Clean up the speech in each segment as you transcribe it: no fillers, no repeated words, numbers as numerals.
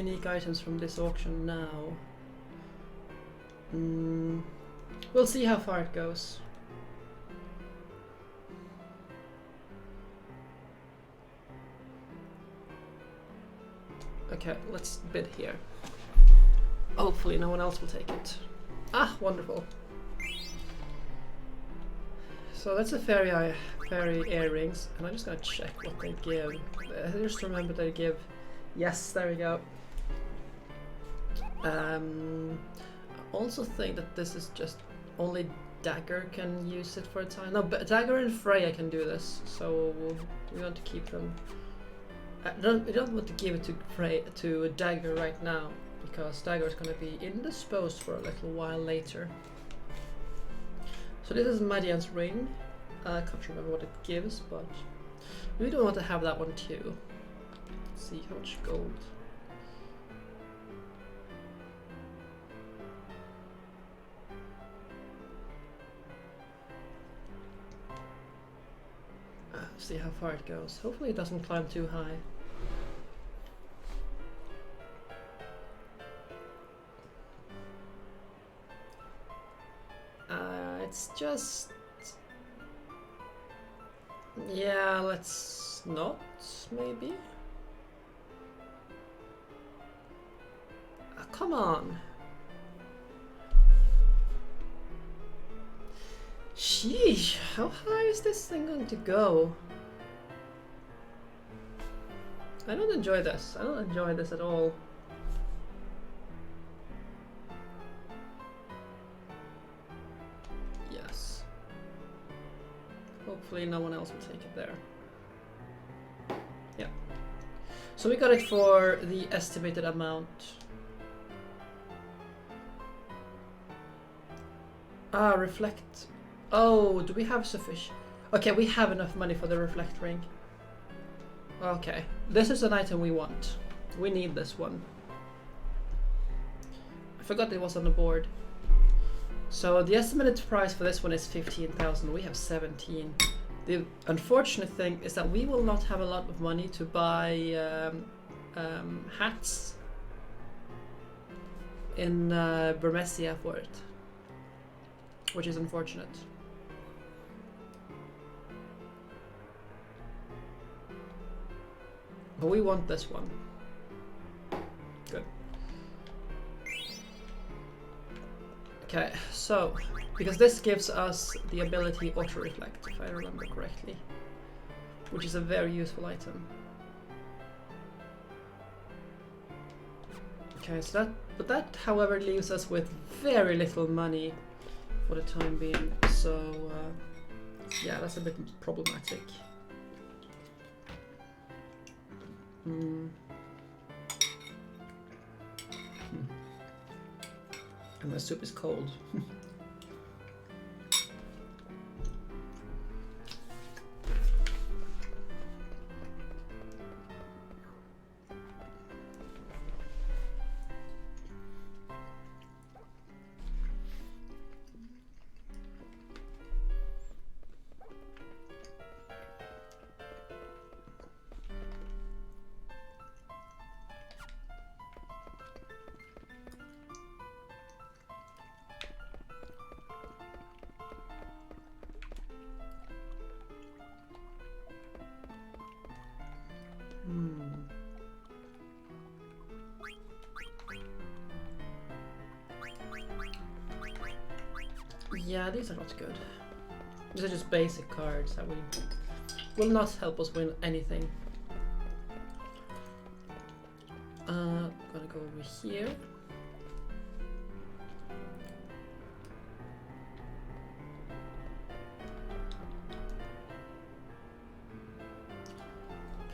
unique items from this auction now. We'll see how far it goes. Okay, let's bid here. Hopefully no one else will take it. Ah, wonderful. So that's a fairy earrings, and I'm just gonna check what they give. I just remember they give. Yes, there we go. I also think that this is just only Dagger can use it for a time. No, but Dagger and Freya can do this, so we want to keep them. We don't want to give it to Dagger right now, because Dagger is going to be indisposed for a little while later. So this is Madian's ring. I can't remember what it gives, but we don't want to have that one too. Let's see how much gold. See how far it goes. Hopefully it doesn't climb too high. It's just... yeah, let's not, maybe? Come on! Sheesh, how high is this thing going to go? I don't enjoy this. I don't enjoy this at all. Yes. Hopefully no one else will take it there. Yeah. So we got it for the estimated amount. Ah, reflect. Oh, do we have sufficient? Okay, we have enough money for the reflect ring. Okay, this is an item we want. We need this one. I forgot it was on the board. So the estimated price for this one is 15,000. We have 17. The unfortunate thing is that we will not have a lot of money to buy hats in Burmesia for it, which is unfortunate. But we want this one. Good. Okay, so, because this gives us the ability auto-reflect, if I remember correctly, which is a very useful item. Okay, so that, however, leaves us with very little money for the time being, so yeah, that's a bit problematic. And my soup is cold. Yeah, these are not good. These are just basic cards that will not help us win anything. Gonna go over here.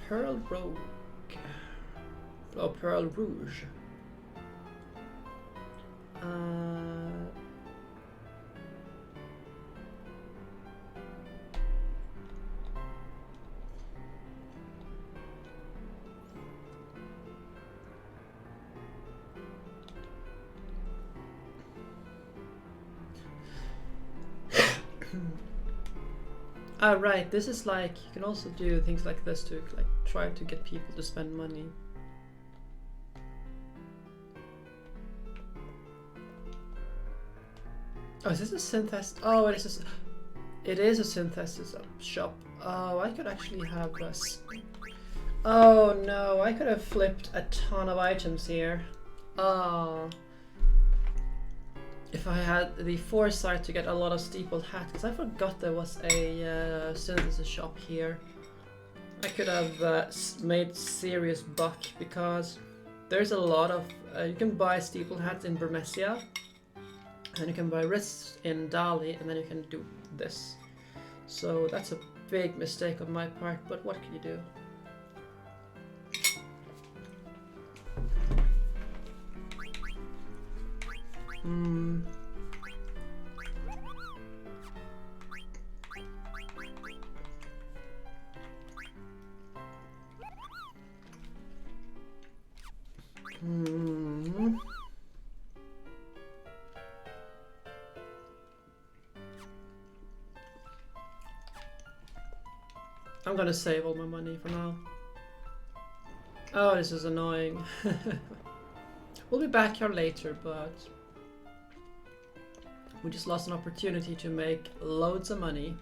Pearl Rogue. Oh, Pearl Rouge. Right, this is like, you can also do things like this to like try to get people to spend money. Oh, is this a synthesis? Oh, it is a synthesis shop. Oh, I could actually have this. Oh no, I could have flipped a ton of items here. Oh. If I had the foresight to get a lot of steepled hats, because I forgot there was a synthesis shop here. I could have made serious buck, because there's a lot of... you can buy steepled hats in Bermesia, and you can buy wrists in Dali, and then you can do this. So that's a big mistake on my part, but what can you do? I'm gonna save all my money for now. Oh, this is annoying. We'll be back here later, but we just lost an opportunity to make loads of money.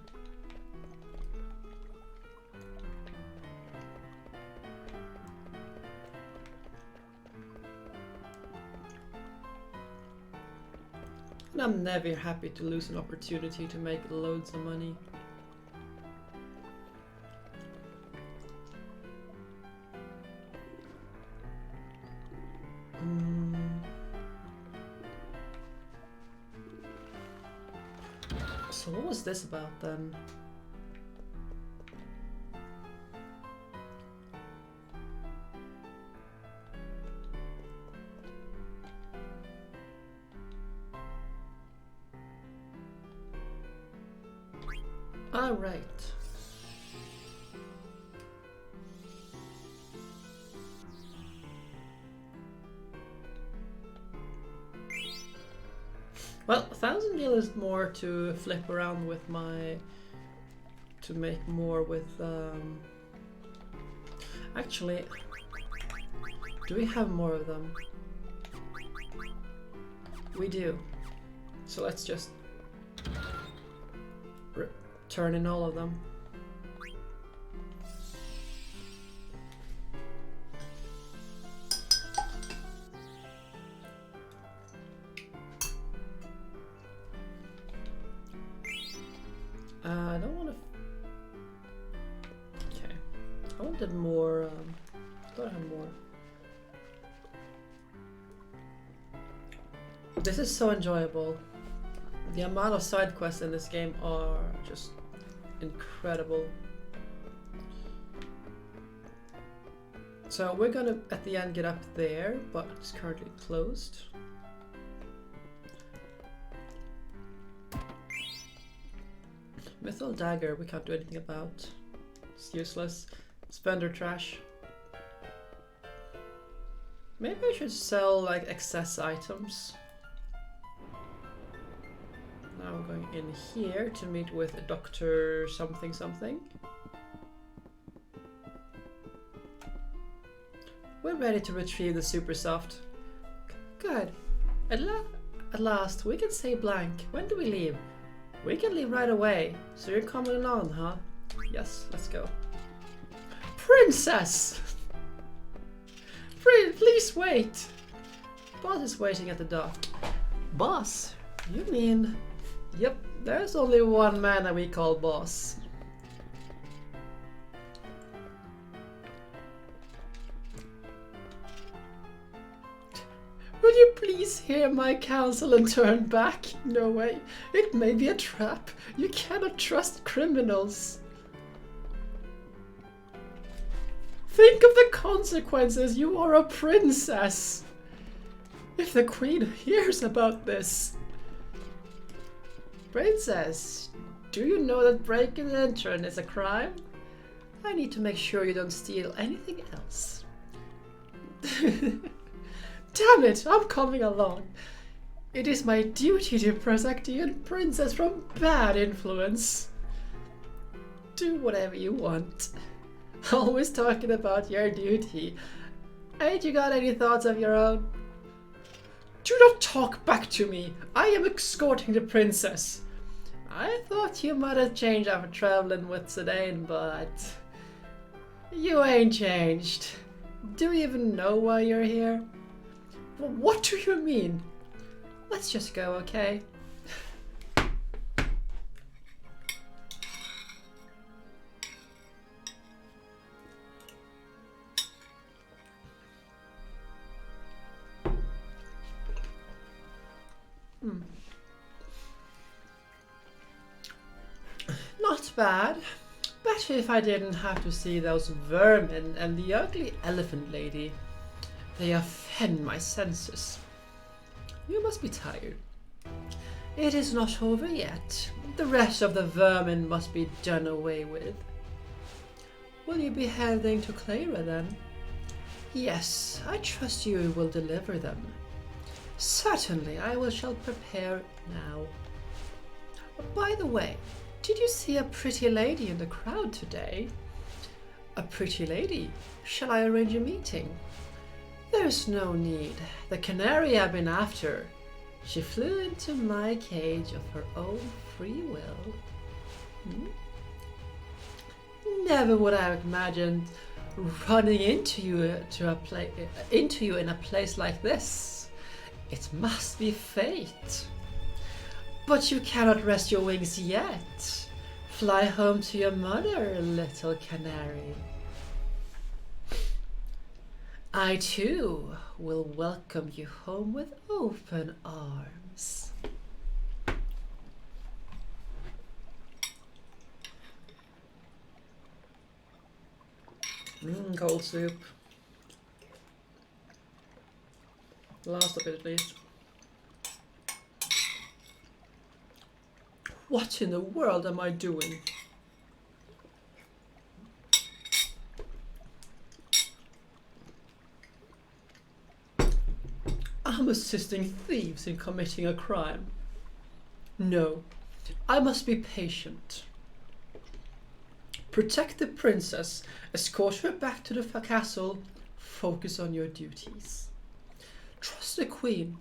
And I'm never happy to lose an opportunity to make loads of money. So what was this about then? All right. Well, 1,000 gil is more to flip around with my... to make more with... Actually, do we have more of them? We do. So let's just... turn in all of them. I don't want to... Okay. I wanted more... I thought I had more. This is so enjoyable. The amount of side quests in this game are just incredible. So we're gonna at the end get up there, but it's currently closed. Mithril dagger we can't do anything about. It's useless. It's vendor trash. Maybe I should sell like excess items. Now I'm going in here to meet with Dr. something something. We're ready to retrieve the super soft. Good. At last, we can say blank. When do we leave? We can leave right away. So you're coming along, huh? Yes, let's go. Princess! Please wait. Boss is waiting at the dock. Boss? You mean... Yep, there's only one man that we call boss. Will you please hear my counsel and turn back? No way. It may be a trap. You cannot trust criminals. Think of the consequences. You are a princess. If the queen hears about this. Princess, do you know that breaking and entering is a crime? I need to make sure you don't steal anything else. Damn it, I'm coming along. It is my duty to protect you and princess from bad influence. Do whatever you want. Always talking about your duty. Ain't you got any thoughts of your own? Do not talk back to me. I am escorting the princess. I thought you might have changed after traveling with Zidane, but you ain't changed. Do you even know why you're here? What do you mean? Let's just go, okay? Not bad. Better if I didn't have to see those vermin and the ugly elephant lady. They offend my senses. You must be tired. It is not over yet. The rest of the vermin must be done away with. Will you be heading to Cleyra then? Yes, I trust you will deliver them. Certainly, shall prepare now. By the way, did you see a pretty lady in the crowd today? A pretty lady? Shall I arrange a meeting? There's no need. The canary I've been after. She flew into my cage of her own free will. Never would I have imagined running into you in a place like this. It must be fate. But you cannot rest your wings yet. Fly home to your mother, little canary. I too will welcome you home with open arms. Cold soup. Last of it at least. What in the world am I doing? I'm assisting thieves in committing a crime. No, I must be patient. Protect the princess, escort her back to the castle, focus on your duties. Trust the queen.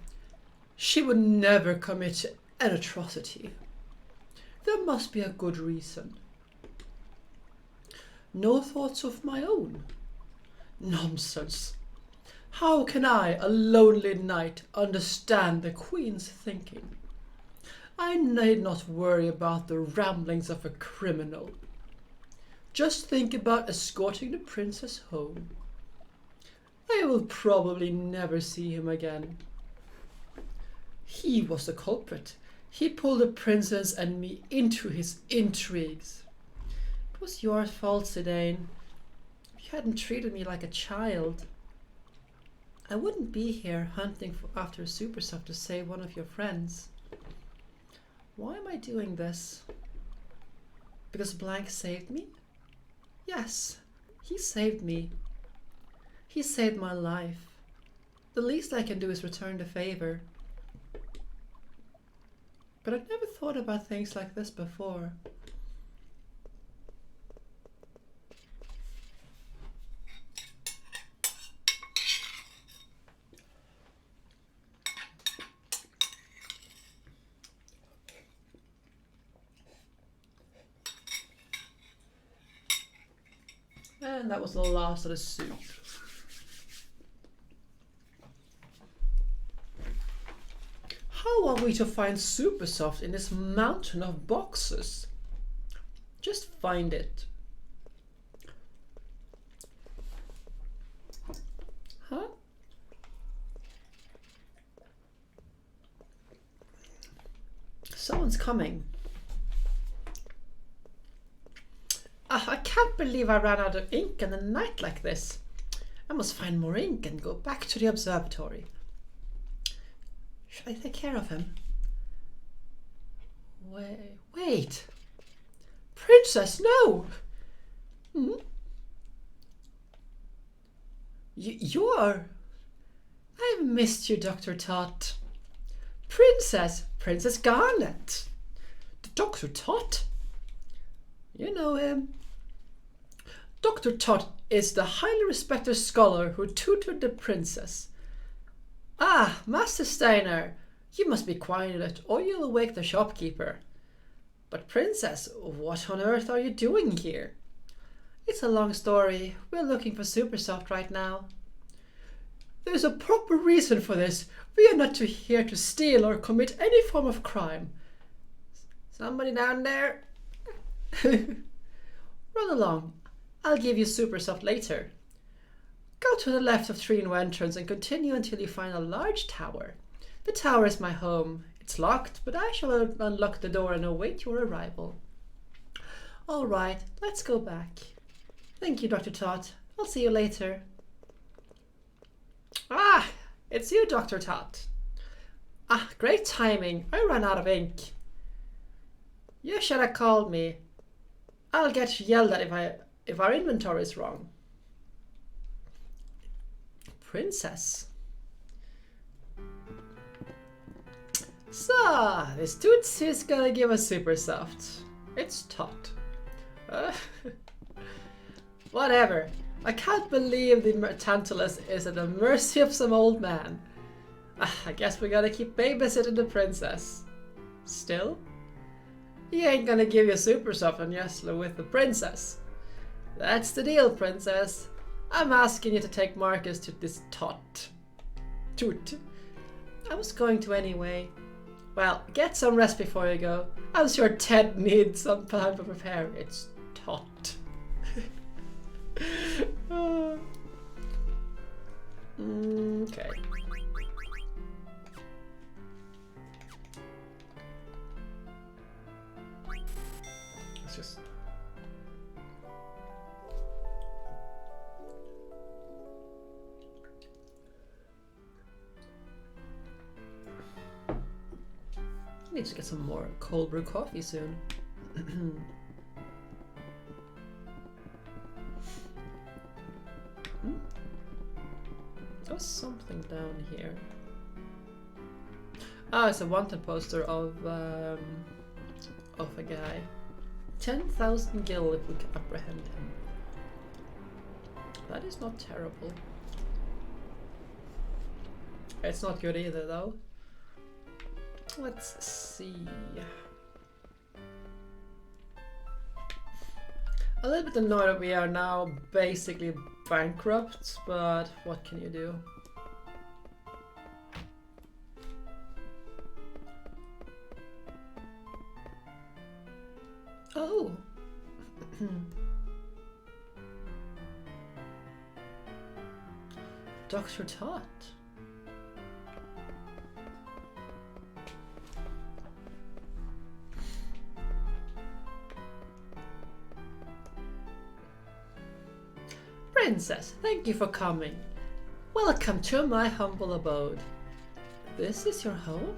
She would never commit an atrocity. There must be a good reason. No thoughts of my own? Nonsense. How can I, a lonely knight, understand the queen's thinking? I need not worry about the ramblings of a criminal. Just think about escorting the princess home. I will probably never see him again. He was the culprit. He pulled the princess and me into his intrigues. It was your fault, Zidane. If you hadn't treated me like a child, I wouldn't be here hunting after a super sub to save one of your friends. Why am I doing this? Because Blank saved me? Yes, he saved me. He saved my life. The least I can do is return the favor. But I've never thought about things like this before. And that was the last of the soup. How are we to find Supersoft in this mountain of boxes? Just find it. Huh? Someone's coming. I can't believe I ran out of ink in a night like this. I must find more ink and go back to the observatory. Should I take care of him? Wait. Princess, no! You're... I've missed you, Dr. Tot. Princess Garnet. Dr. Tot? You know him. Dr. Tot is the highly respected scholar who tutored the princess. Ah, Master Steiner, you must be quiet or you'll wake the shopkeeper. But Princess, what on earth are you doing here? It's a long story. We're looking for Supersoft right now. There's a proper reason for this. We are not here to steal or commit any form of crime. Somebody down there? Run along. I'll give you Supersoft later. Go to the left of Treno entrance and continue until you find a large tower. The tower is my home. It's locked, but I shall unlock the door and await your arrival. All right, let's go back. Thank you, Dr. Tot. I'll see you later. Ah, it's you, Dr. Tot. Ah, great timing. I ran out of ink. You should have called me. I'll get yelled at if our inventory is wrong. Princess. So, this Toots is gonna give us Supersoft. It's Tot. Whatever. I can't believe the Tantalus is at the mercy of some old man. I guess we gotta keep babysitting the princess. Still, he ain't gonna give you Supersoft unless you're with the princess. That's the deal, princess. I'm asking you to take Marcus to this Toot. I was going to anyway. Well, get some rest before you go. I'm sure Ted needs some time to prepare. It's Tot. Okay. Let's just... I need to get some more cold brew coffee soon. There was something down here. Ah, it's a wanted poster of a guy. 10,000 gil if we can apprehend him. That is not terrible. It's not good either, though. Let's see. A little bit annoyed that we are now basically bankrupt, but what can you do? Oh! Dr. Tot. Princess, thank you for coming. Welcome to my humble abode. This is your home?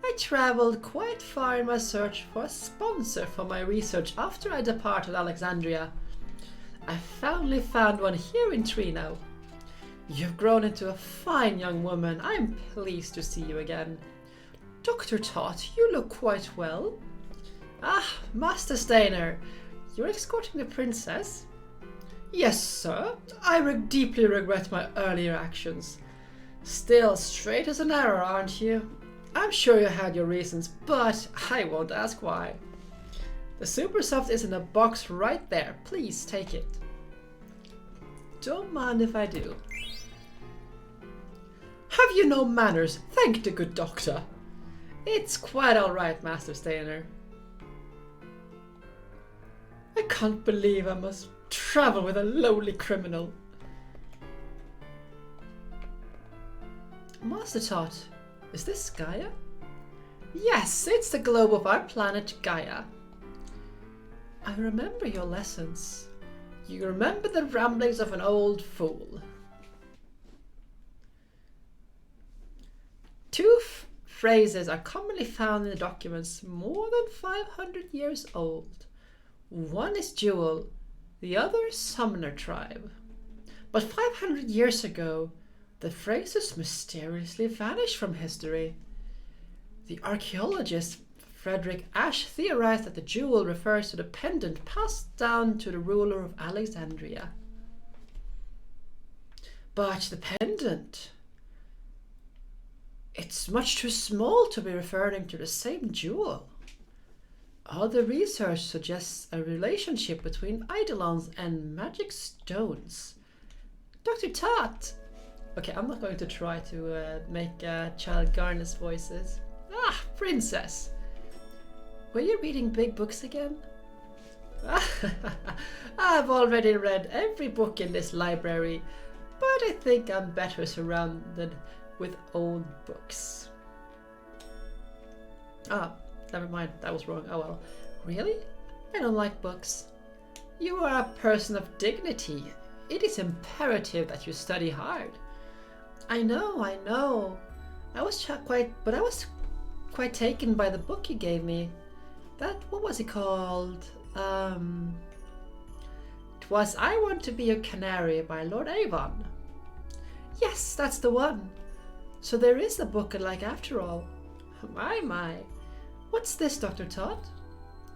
I traveled quite far in my search for a sponsor for my research after I departed Alexandria. I finally found one here in Treno. You've grown into a fine young woman. I am pleased to see you again. Dr. Tot, you look quite well. Ah, Master Steiner, you're escorting the princess? Yes, sir. I deeply regret my earlier actions. Still straight as an arrow, aren't you? I'm sure you had your reasons, but I won't ask why. The Supersoft is in a box right there. Please take it. Don't mind if I do. Have you no manners? Thank the good doctor. It's quite all right, Master Steiner. I can't believe I must travel with a lowly criminal. Master Tot, is this Gaia? Yes, it's the globe of our planet Gaia. I remember your lessons. You remember the ramblings of an old fool. Two phrases are commonly found in the documents more than 500 years old. One is dual, the other Summoner tribe. But 500 years ago, the phrases mysteriously vanished from history. The archaeologist Frederick Ashe theorized that the jewel refers to the pendant passed down to the ruler of Alexandria. But the pendant... It's much too small to be referring to the same jewel. All the research suggests a relationship between eidolons and magic stones. Dr. Tot! Okay, I'm not going to try to make Child Garner's voices. Ah, princess! Were you reading big books again? I've already read every book in this library, but I think I'm better surrounded with old books. Ah, never mind, that was wrong. Oh well. Really? I don't like books. You are a person of dignity. It is imperative that you study hard. I know. I was quite taken by the book you gave me. What was it called? It was I Want to Be a Canary by Lord Avon. Yes, that's the one. So there is a book I like after all. My. What's this, Dr. Todd?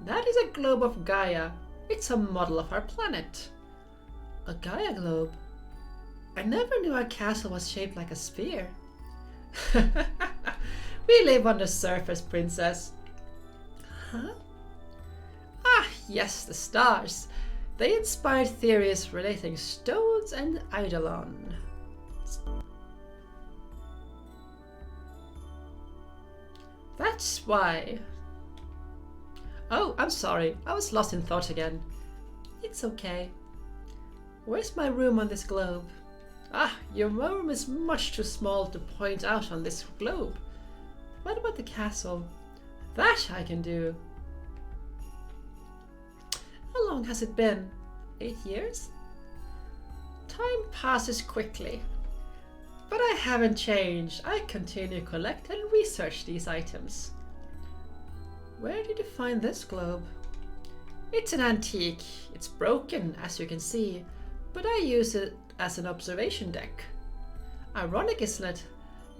That is a globe of Gaia. It's a model of our planet. A Gaia globe? I never knew our castle was shaped like a sphere. We live on the surface, princess. Huh? Ah, yes, the stars. They inspired theories relating stones and eidolon. That's why. Oh, I'm sorry. I was lost in thought again. It's okay. Where's my room on this globe? Ah, your room is much too small to point out on this globe. What about the castle? That I can do. How long has it been? 8 years? Time passes quickly. But I haven't changed. I continue to collect and research these items. Where did you find this globe? It's an antique. It's broken, as you can see, but I use it as an observation deck. Ironic, isn't it?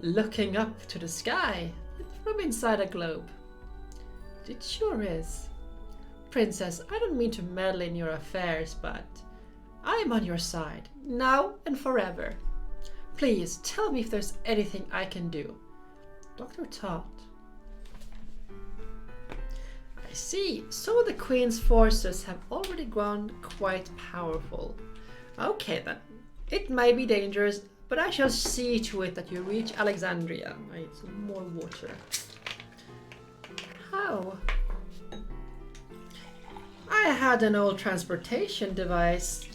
Looking up to the sky from inside a globe. It sure is. Princess, I don't mean to meddle in your affairs, but I'm on your side, now and forever. Please, tell me if there's anything I can do. Dr. Todd. I see. So the Queen's forces have already grown quite powerful. Okay then. It may be dangerous, but I shall see to it that you reach Alexandria. I need some more water. How? I had an old transportation device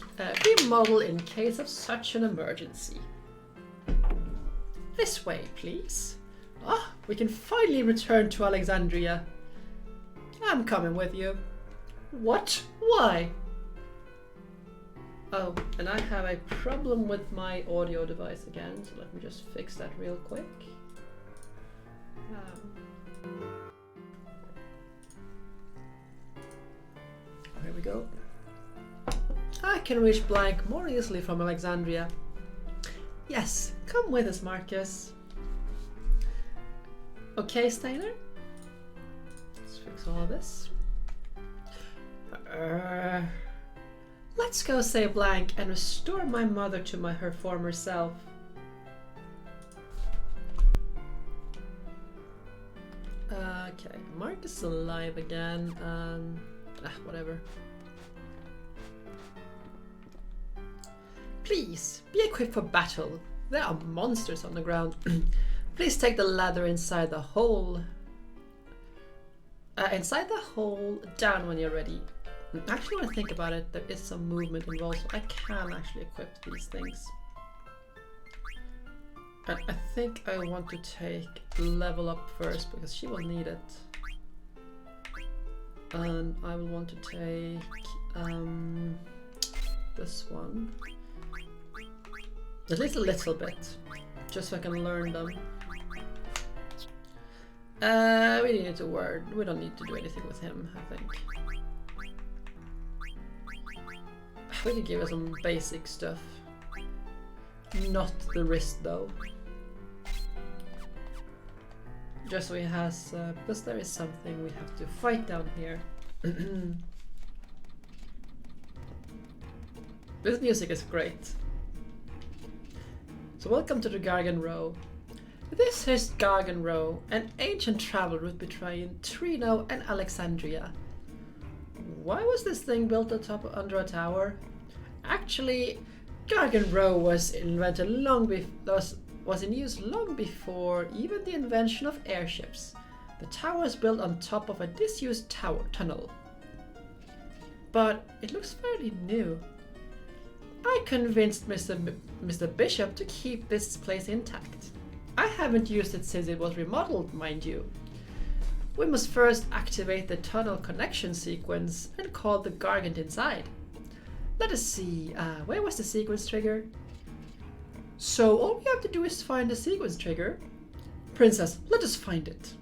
remodeled in case of such an emergency. This way, please. Ah, we can finally return to Alexandria. I'm coming with you. What? Why? Oh, and I have a problem with my audio device again, so let me just fix that real quick. Here we go. I can reach Blank more easily from Alexandria. Yes, come with us, Marcus. Okay, Steiner? Let's fix all of this. Let's go say Blank and restore my mother to her former self. Okay, Marcus is alive again. Whatever. Please, be equipped for battle. There are monsters on the ground. Please take the ladder inside the hole. Down when you're ready. Actually, when I think about it, there is some movement involved, so I can actually equip these things. And I think I want to take level up first, because she will need it. And I will want to take this one. At least a little bit, just so I can learn them. We need to word. We don't need to do anything with him, I think. We can give us some basic stuff. Not the wrist though. Just so he has, because there is something we have to fight down here. This music is great. So welcome to the Gargan Row. This is Gargan Row, an ancient travel route between Treno and Alexandria. Why was this thing built under a tower? Actually, Gargan Row was invented was in use long before even the invention of airships. The tower is built on top of a disused tunnel. But it looks fairly new. I convinced Mr. Bishop to keep this place intact. I haven't used it since it was remodeled, mind you. We must first activate the tunnel connection sequence and call the Gargant inside. Let us see, where was the sequence trigger? So all we have to do is find the sequence trigger. Princess, let us find it.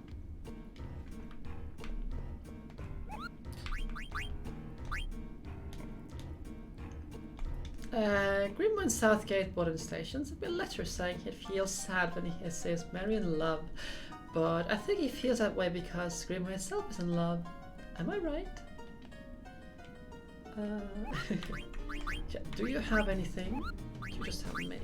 Grimwin Southgate Modern Station sent me a letter saying he feels sad when he sees Mary in love. But I think he feels that way because Grimwin himself is in love. Am I right? Yeah, do you have anything? You just have me.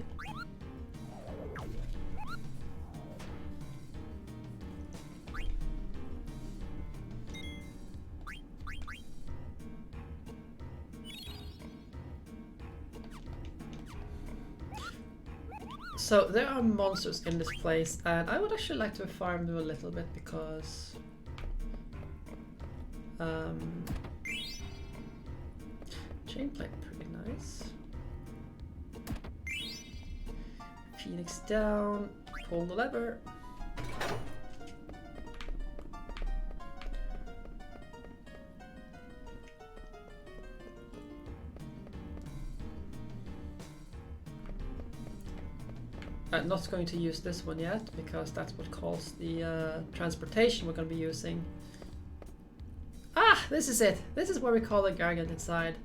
So there are monsters in this place, and I would actually like to farm them a little bit because chain plate pretty nice. Phoenix down, pull the lever. I'm not going to use this one yet because that's what calls the transportation we're going to be using. Ah, this is it. This is where we call the Gargant inside.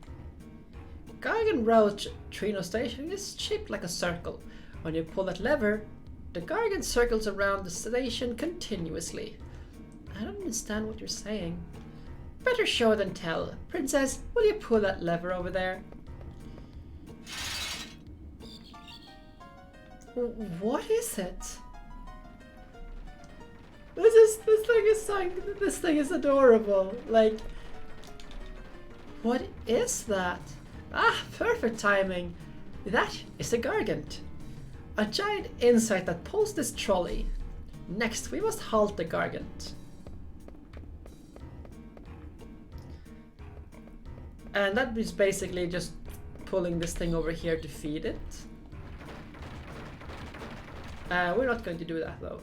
Gargant Road Treno station is shaped like a circle. When you pull that lever, the Gargant circles around the station continuously. I don't understand what you're saying. Better show than tell. Princess, will you pull that lever over there? What is it? This thing is adorable. Like, what is that? Ah, perfect timing. That is a Gargant. A giant insect that pulls this trolley. Next, we must halt the Gargant. And that is basically just pulling this thing over here to feed it. We're not going to do that though.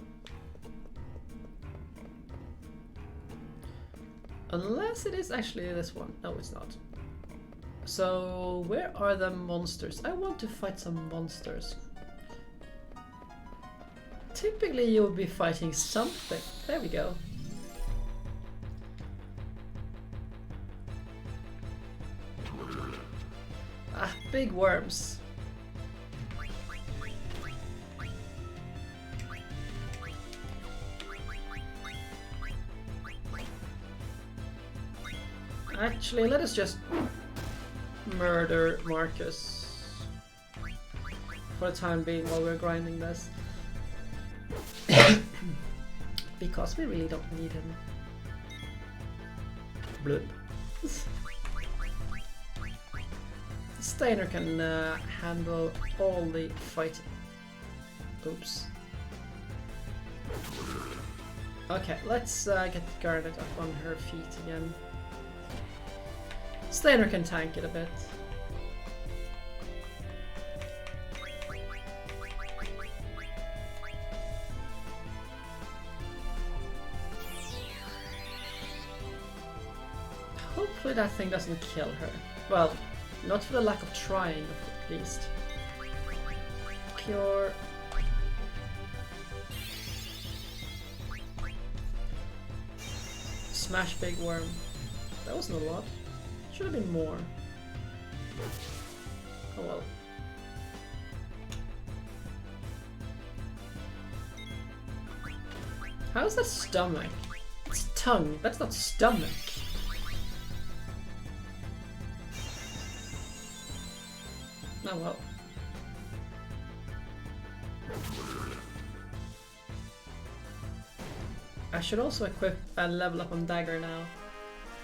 Unless it is actually this one. No, it's not. So, where are the monsters? I want to fight some monsters. Typically you'll be fighting something. There we go. Ah, big worms. Actually, let us just murder Marcus for the time being while we're grinding this. Because we really don't need him. Bloop. Steiner can handle all the fighting. Oops. Okay, let's get Garnet up on her feet again. Steiner can tank it a bit. Hopefully that thing doesn't kill her. Well, not for the lack of trying, at least. Cure. Smash big worm. That wasn't a lot. Should have been more. Oh well. How's that stomach? It's tongue, that's not stomach. Oh well. I should also equip and level up on dagger now.